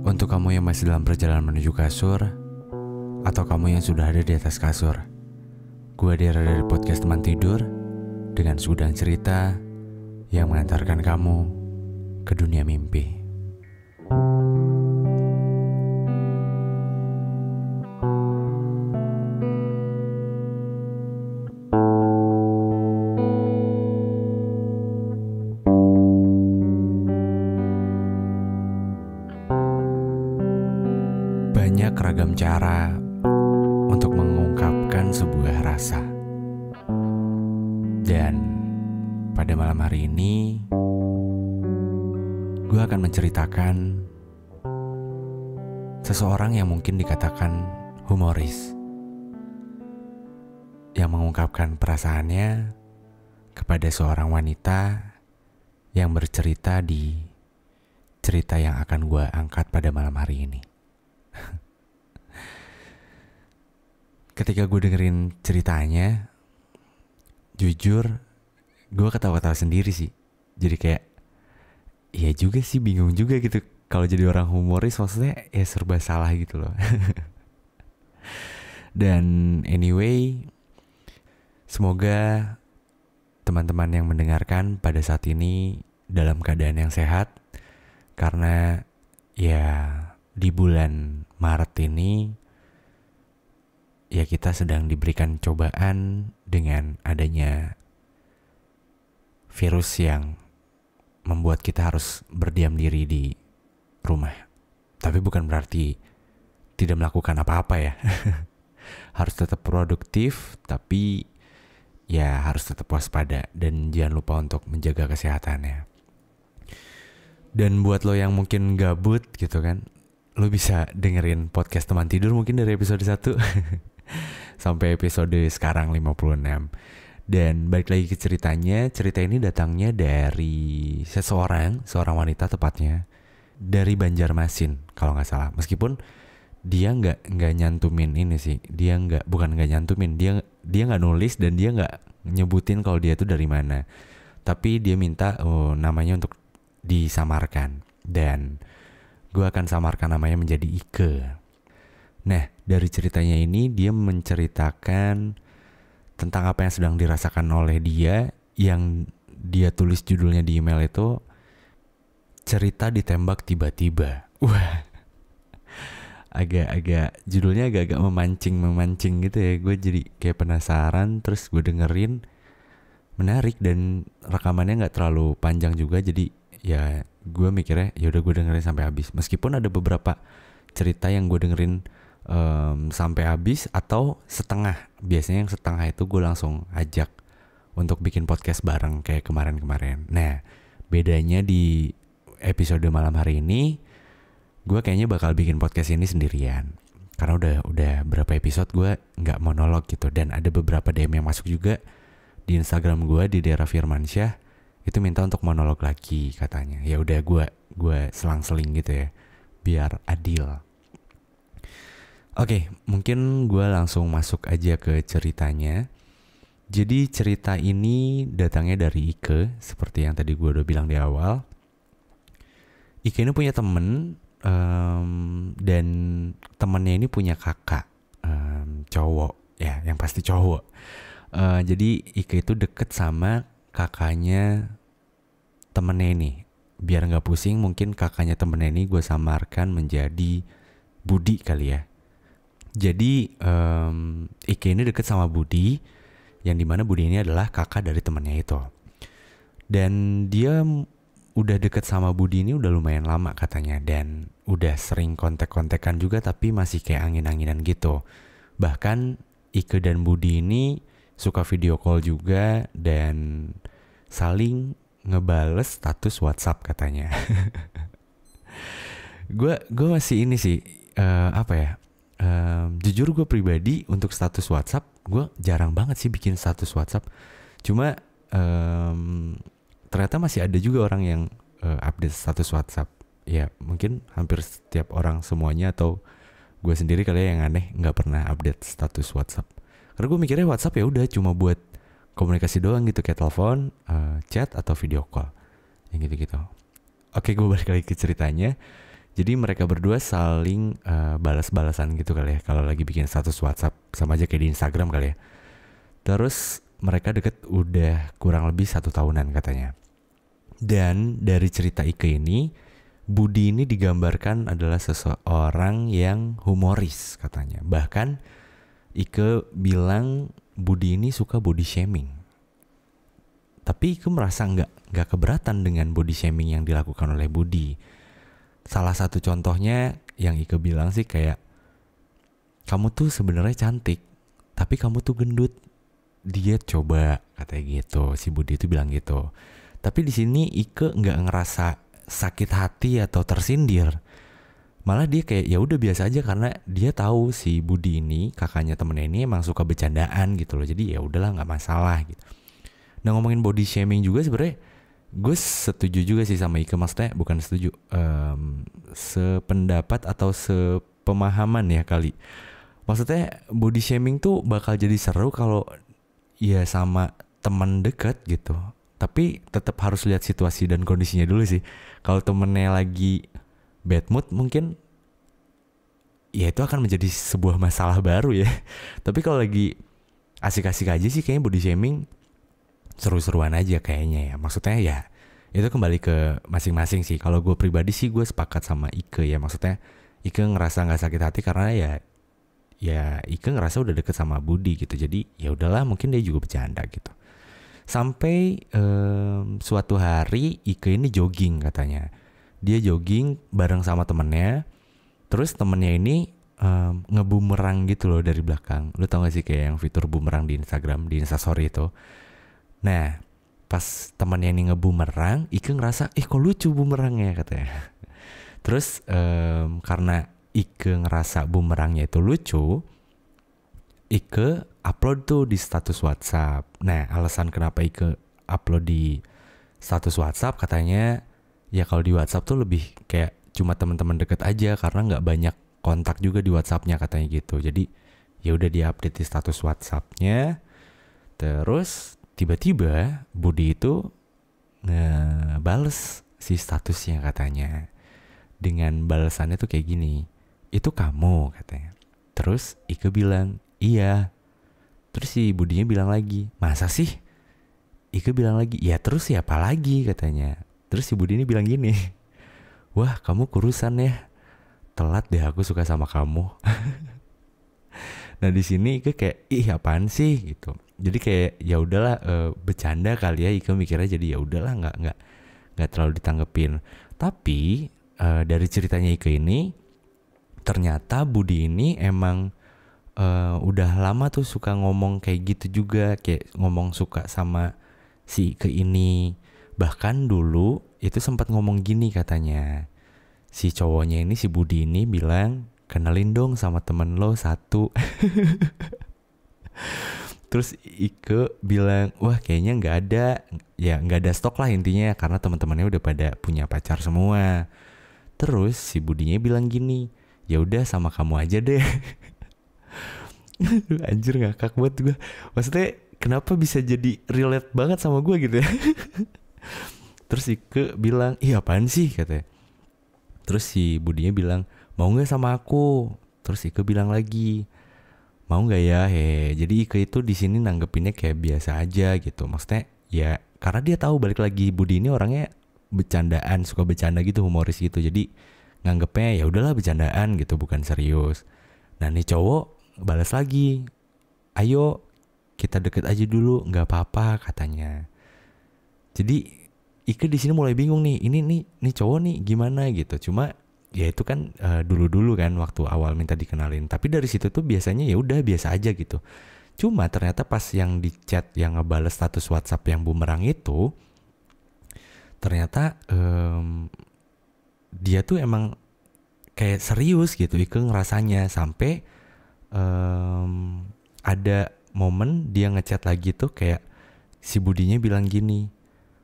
Untuk kamu yang masih dalam perjalanan menuju kasur, atau kamu yang sudah ada di atas kasur, gue Dera dari podcast Teman Tidur dengan segudang cerita yang mengantarkan kamu ke dunia mimpi. Banyak ragam cara untuk mengungkapkan sebuah rasa. Dan pada malam hari ini, gue akan menceritakan seseorang yang mungkin dikatakan humoris, yang mengungkapkan perasaannya kepada seorang wanita yang bercerita di cerita yang akan gue angkat pada malam hari ini. Ketika gue dengerin ceritanya, jujur gue ketawa-ketawa sendiri sih. Jadi kayak, iya juga sih, bingung juga gitu. Kalau jadi orang humoris maksudnya ya serba salah gitu loh. Dan anyway, semoga teman-teman yang mendengarkan pada saat ini dalam keadaan yang sehat. Karena ya di bulan Maret ini ya kita sedang diberikan cobaan dengan adanya virus yang membuat kita harus berdiam diri di rumah. Tapi bukan berarti tidak melakukan apa-apa ya. Harus tetap produktif, tapi ya harus tetap waspada dan jangan lupa untuk menjaga kesehatannya. Dan buat lo yang mungkin gabut gitu kan, lo bisa dengerin podcast Teman Tidur mungkin dari episode 1 sampai episode sekarang 56. Dan balik lagi ke ceritanya. Cerita ini datangnya dari seorang wanita tepatnya dari Banjarmasin kalau nggak salah. Meskipun dia nggak nyantumin ini sih. Dia bukan nggak nyantumin. Dia nggak nulis dan dia nggak nyebutin kalau dia itu dari mana. Tapi dia minta namanya untuk disamarkan. Dan gue akan samarkan namanya menjadi Ike. Nah, dari ceritanya ini dia menceritakan tentang apa yang sedang dirasakan oleh dia, yang dia tulis judulnya di email itu cerita ditembak tiba-tiba. Wah, judulnya agak memancing gitu ya. Gue jadi kayak penasaran, terus gue dengerin, menarik dan rekamannya nggak terlalu panjang juga. Jadi ya gue mikirnya ya udah gue dengerin sampai habis. Meskipun ada beberapa cerita yang gue dengerin sampai habis atau setengah. Biasanya yang setengah itu gue langsung ajak untuk bikin podcast bareng kayak kemarin-kemarin. Nah, bedanya di episode malam hari ini, gue kayaknya bakal bikin podcast ini sendirian. Karena udah berapa episode gue nggak monolog gitu. Dan ada beberapa DM yang masuk juga di Instagram gue di Dera Firmansyah, itu minta untuk monolog lagi katanya. Ya udah gue selang-seling gitu ya, biar adil. Oke, mungkin gue langsung masuk aja ke ceritanya. Jadi cerita ini datangnya dari Ike, seperti yang tadi gue udah bilang di awal. Ike ini punya temen, dan temennya ini punya kakak, cowok, ya yang pasti cowok. Jadi Ike itu deket sama kakaknya temennya ini. Biar gak pusing, mungkin kakaknya temennya ini gue samarkan menjadi Budi kali ya. Jadi Ike ini deket sama Budi, yang dimana Budi ini adalah kakak dari temannya itu. Dan dia udah deket sama Budi ini udah lumayan lama katanya. Dan udah sering kontek-kontekan juga, tapi masih kayak angin-anginan gitu. Bahkan Ike dan Budi ini suka video call juga dan saling ngebales status WhatsApp katanya. Gue masih ini sih, jujur gue pribadi untuk status WhatsApp, gue jarang banget sih bikin status WhatsApp. Cuma ternyata masih ada juga orang yang update status WhatsApp. Ya mungkin hampir setiap orang semuanya, atau gue sendiri kali ya yang aneh nggak pernah update status WhatsApp. Karena gue mikirnya WhatsApp ya udah cuma buat komunikasi doang gitu, kayak telepon, chat atau video call, yang gitu-gitu. Oke, gue balik lagi ke ceritanya. Jadi mereka berdua saling balas-balasan gitu kali ya. Kalau lagi bikin status WhatsApp, sama aja kayak di Instagram kali ya. Terus mereka deket udah kurang lebih 1 tahunan katanya. Dan dari cerita Ike ini, Budi ini digambarkan adalah seseorang yang humoris katanya. Bahkan Ike bilang Budi ini suka body shaming. Tapi Ike merasa nggak keberatan dengan body shaming yang dilakukan oleh Budi. Salah satu contohnya yang Ike bilang sih kayak, kamu tuh sebenarnya cantik, tapi kamu tuh gendut. Diet coba, katanya gitu. Si Budi itu bilang gitu. Tapi di sini Ike nggak ngerasa sakit hati atau tersindir. Malah dia kayak ya udah biasa aja, karena dia tahu si Budi ini, kakaknya temennya ini emang suka bercandaan gitu loh. Jadi ya udahlah, nggak masalah gitu. Nah, ngomongin body shaming juga sebenarnya gue setuju juga sih sama Ike, maksudnya bukan setuju, sependapat atau sepemahaman ya kali. Maksudnya body shaming tuh bakal jadi seru kalau ya sama teman dekat gitu. Tapi tetap harus lihat situasi dan kondisinya dulu sih. Kalau temennya lagi bad mood mungkin ya itu akan menjadi sebuah masalah baru ya. Tapi kalau lagi asik-asik aja sih kayaknya body shaming seru-seruan aja kayaknya ya. Maksudnya ya itu kembali ke masing-masing sih. Kalau gue pribadi sih gue sepakat sama Ike ya. Maksudnya Ike ngerasa nggak sakit hati karena ya Ike ngerasa udah deket sama Budi gitu. Jadi ya udahlah, mungkin dia juga bercanda gitu. Sampai suatu hari Ike ini jogging katanya. Dia jogging bareng sama temennya. Terus temennya ini ngebumerang gitu loh dari belakang. Lu tau gak sih kayak yang fitur bumerang di Instagram, di Instastory itu. Nah, pas temannya ini ngebumerang, Ike ngerasa, kok lucu bumerangnya katanya. Terus karena Ike ngerasa bumerangnya itu lucu, Ike upload tuh di status WhatsApp. Nah, alasan kenapa Ike upload di status WhatsApp katanya, ya kalau di WhatsApp tuh lebih kayak cuma teman-teman deket aja, karena nggak banyak kontak juga di WhatsAppnya katanya gitu. Jadi ya udah dia update di status WhatsAppnya. Terus tiba-tiba Budi itu ngebales si statusnya katanya. Dengan balasannya tuh kayak gini, itu kamu katanya. Terus Ike bilang, iya. Terus si Budinya bilang lagi, masa sih? Ike bilang lagi, ya terus siapa lagi katanya. Terus si Budi ini bilang gini, wah kamu kurusan ya, telat deh aku suka sama kamu. Nah di sini Ike kayak, apaan sih gitu. Jadi kayak ya udahlah, bercanda kali ya, Ike mikirnya. Jadi ya udahlah, nggak terlalu ditanggepin. Tapi dari ceritanya Ike ini, ternyata Budi ini emang udah lama tuh suka ngomong kayak gitu juga, kayak ngomong suka sama si Ike ini. Bahkan dulu itu sempat ngomong gini katanya, si cowoknya ini, si Budi ini bilang, kenalin dong sama temen lo satu. Terus Ike bilang, wah kayaknya nggak ada stok lah intinya, karena teman-temannya udah pada punya pacar semua. Terus si Budinya bilang gini, ya udah sama kamu aja deh. Anjir, ngakak banget gue. Maksudnya kenapa bisa jadi relate banget sama gue gitu ya. Terus Ike bilang, apaan sih katanya. Terus si Budinya bilang, mau gak sama aku? Terus Ike bilang lagi, mau gak ya? Jadi Ike itu di sini nanggepinnya kayak biasa aja gitu. Maksudnya ya karena dia tahu, balik lagi, Budi ini orangnya bercandaan, suka bercanda gitu, humoris gitu. Jadi nganggepnya ya udahlah bercandaan gitu, bukan serius. Nah nih cowok balas lagi, ayo kita deket aja dulu, nggak apa-apa katanya. Jadi Ike di sini mulai bingung nih, ini cowok nih gimana gitu. Cuma ya itu kan dulu kan waktu awal minta dikenalin. Tapi dari situ tuh biasanya ya udah biasa aja gitu. Cuma ternyata pas yang di chat, yang ngebales status WhatsApp yang bumerang itu, ternyata dia tuh emang kayak serius gitu Ike ngerasanya. Sampai ada momen dia ngechat lagi tuh kayak si Budinya bilang gini,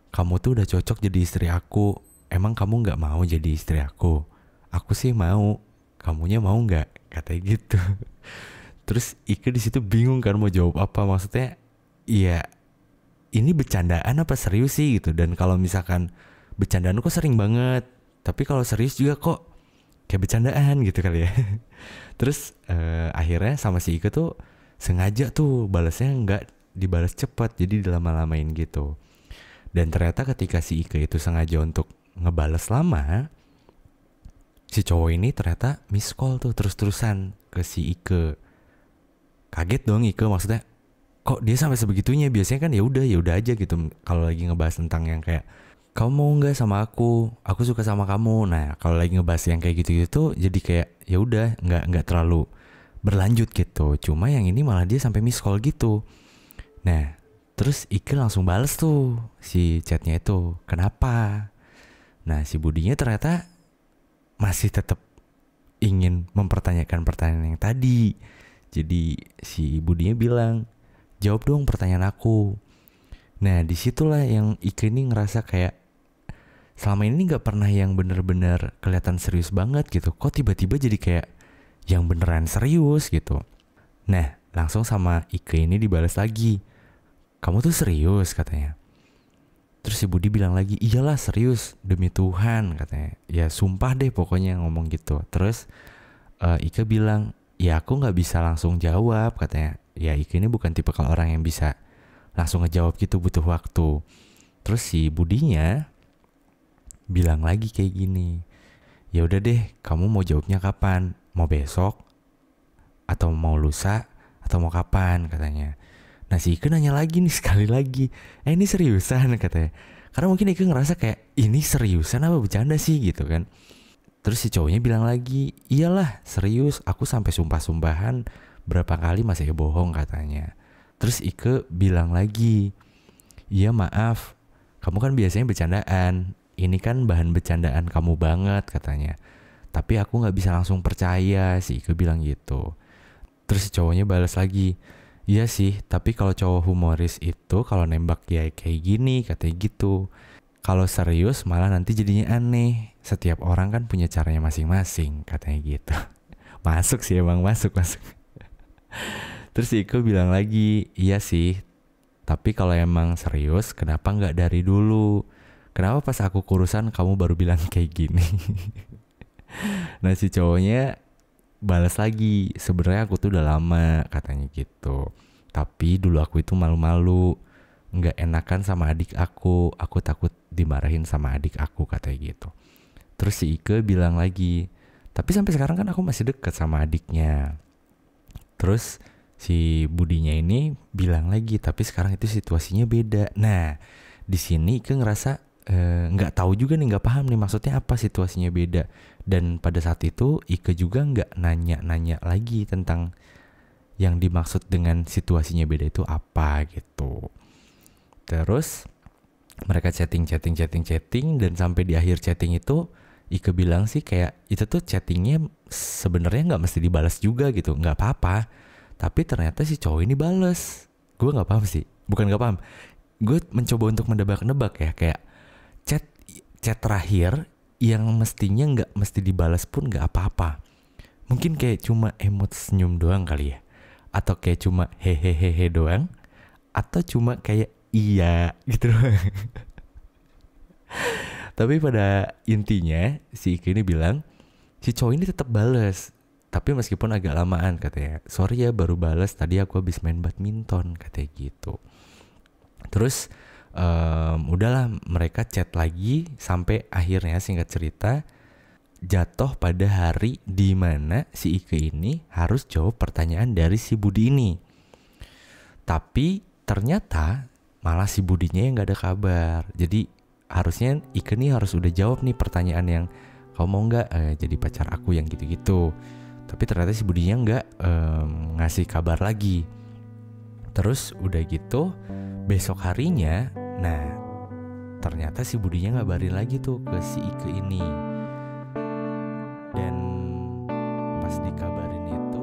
kamu tuh udah cocok jadi istri aku, emang kamu gak mau jadi istri aku? Aku sih mau, kamunya mau gak? Katanya gitu. Terus Ike di situ bingung kan mau jawab apa. Maksudnya iya, ini bercandaan apa serius sih gitu. Dan kalau misalkan bercandaan kok sering banget, tapi kalau serius juga kok kayak bercandaan gitu kali ya. Terus akhirnya sama si Ike tuh sengaja tuh balasnya nggak dibalas cepat, jadi dilama-lamain gitu. Dan ternyata ketika si Ike itu sengaja untuk ngebales lama, si cowok ini ternyata miss call tuh terus-terusan ke si Ike. Kaget dong Ike, maksudnya kok dia sampai sebegitunya. Biasanya kan ya udah aja gitu kalau lagi ngebahas tentang yang kayak kamu mau nggak sama aku suka sama kamu. Nah kalau lagi ngebahas yang kayak gitu gitu jadi kayak ya udah nggak terlalu berlanjut gitu. Cuma yang ini malah dia sampai miss call gitu. Nah terus Ike langsung bales tuh si chatnya itu, kenapa? Nah si Budinya ternyata masih tetap ingin mempertanyakan pertanyaan yang tadi. Jadi si Budinya bilang, jawab dong pertanyaan aku. Nah disitulah yang Ike ini ngerasa kayak selama ini gak pernah yang bener-bener kelihatan serius banget gitu. Kok tiba-tiba jadi kayak yang beneran serius gitu. Nah langsung sama Ike ini dibalas lagi, kamu tuh serius katanya. Terus si Budi bilang lagi, iyalah serius demi Tuhan katanya. Ya sumpah deh pokoknya ngomong gitu. Terus Ike bilang, ya aku gak bisa langsung jawab katanya. Ya Ike ini bukan tipe kalau orang yang bisa langsung ngejawab gitu, butuh waktu. Terus si Budinya bilang lagi kayak gini, ya udah deh kamu mau jawabnya kapan? Mau besok? Atau mau lusa? Atau mau kapan katanya. Nah si Ike nanya lagi nih sekali lagi, ini seriusan katanya. Karena mungkin Ike ngerasa kayak ini seriusan apa bercanda sih gitu kan. Terus si cowoknya bilang lagi, iyalah serius, aku sampai sumpah-sumpahan berapa kali masa ya bohong katanya. Terus Ike bilang lagi, iya maaf, kamu kan biasanya bercandaan, ini kan bahan bercandaan kamu banget katanya. Tapi aku gak bisa langsung percaya, si Ike bilang gitu. Terus si cowoknya balas lagi, iya sih, tapi kalau cowok humoris itu kalau nembak ya kayak gini katanya gitu. Kalau serius malah nanti jadinya aneh. Setiap orang kan punya caranya masing-masing katanya gitu. Masuk sih emang masuk. Terus Iko bilang lagi, iya sih, tapi kalau emang serius kenapa gak dari dulu? Kenapa pas aku kurusan kamu baru bilang kayak gini? Nah si cowoknya balas lagi, sebenarnya aku tuh udah lama katanya gitu. Tapi dulu aku itu malu-malu, nggak enakan sama adik aku takut dimarahin sama adik aku katanya gitu. Terus si Ike bilang lagi, tapi sampai sekarang kan aku masih deket sama adiknya. Terus si Budinya ini bilang lagi, tapi sekarang itu situasinya beda. Nah di sini Ike ngerasa nggak tahu juga nih, nggak paham nih maksudnya apa situasinya beda. Dan pada saat itu Ike juga nggak nanya lagi tentang yang dimaksud dengan situasinya beda itu apa gitu. Terus mereka chatting dan sampai di akhir chatting itu Ike bilang sih kayak itu tuh chattingnya sebenarnya nggak mesti dibalas juga gitu, nggak apa-apa. Tapi ternyata si cowok ini balas. Gue nggak paham sih, bukan nggak paham. Gue mencoba untuk mendebak-nebak ya, kayak chat terakhir yang mestinya nggak mesti dibalas pun nggak apa-apa. Mungkin kayak cuma emot senyum doang kali ya, atau kayak cuma hehehe doang, atau cuma kayak iya gitu. Tapi pada intinya si Ike ini bilang si cowok ini tetap bales, tapi meskipun agak lamaan katanya. Sorry ya baru bales, tadi aku habis main badminton katanya gitu. Terus udahlah mereka chat lagi sampai akhirnya singkat cerita jatuh pada hari di mana si Ike ini harus jawab pertanyaan dari si Budi ini. Tapi ternyata malah si Budinya yang gak ada kabar. Jadi harusnya Ike nih harus udah jawab nih pertanyaan yang kamu mau gak jadi pacar aku yang gitu-gitu. Tapi ternyata si Budinya gak ngasih kabar lagi. Terus udah gitu besok harinya, nah ternyata si Budinya ngabarin lagi tuh ke si Ike ini. Dan pas dikabarin itu